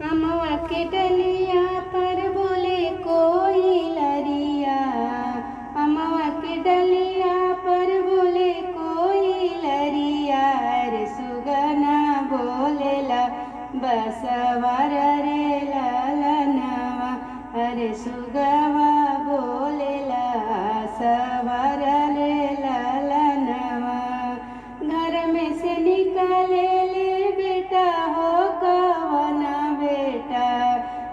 अमवा के डलिया पर बोले कोई लरिया। अमवा के डलिया पर बोले कोई लरिया। रे सुगना बोलेला बसवर रे ललनवा। अरे सुगवा बोलेला सवर रे ललनवा। घर में से निकाले ले बेटा हो कवना बेटा।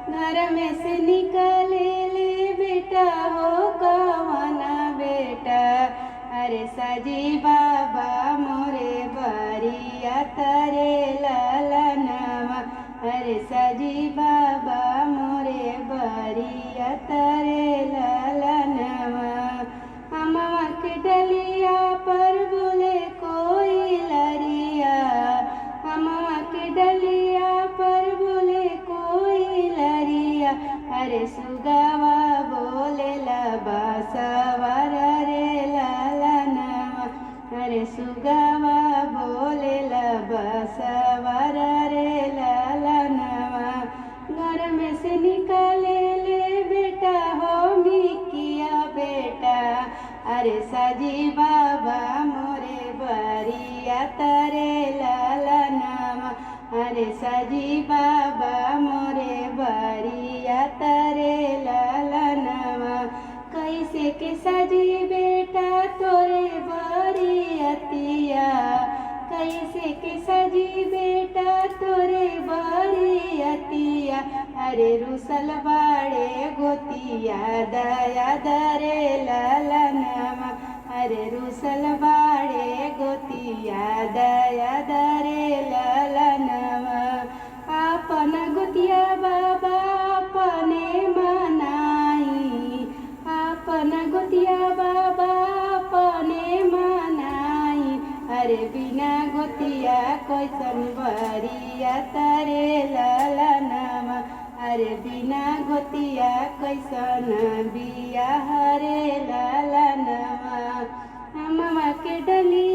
घर में से निकाले ले बेटा हो कवना बेटा। अरे साजी बाबा मोरे बरिया तरे ललनवा। अरे साजी बाबा मोरे बरिया तरे ललनवा। अमवा के डलिया पर बोले कोई लरिया। अमवा के डलिया पर बोले कोई लरिया। अरे सुगवा बोलेला बसवर रे ललनवा। अरे सुगवा बोलेला बसवर रे ललनवा। घर में से निकाले ले बेटा हो मिकिया बेटा। अरे साजी बाबा मोरे बरिया तरे ललनवा। अरे साजी बाबा मोरे बरिया तरे ललनवा। कैसे के साजी बेटा तोरे बरियतिया। कैसे के सजी बेटा तोरे बरियतिया। अरे रुसल बाड़े गोतिया दया दरे ललनवा। अरे रुसल बाड़े गोतिया दया दरे ललनवा। अपन गोतिया बाबा अपने मनाई। अपन गोतिया बाबा अपने मनाई। अरे बिना गोतिया कैसन बरिया तरे ललनवा। अरे बिना गोतिया कैसन बिया हरे ललनवा। अमवा के डलिया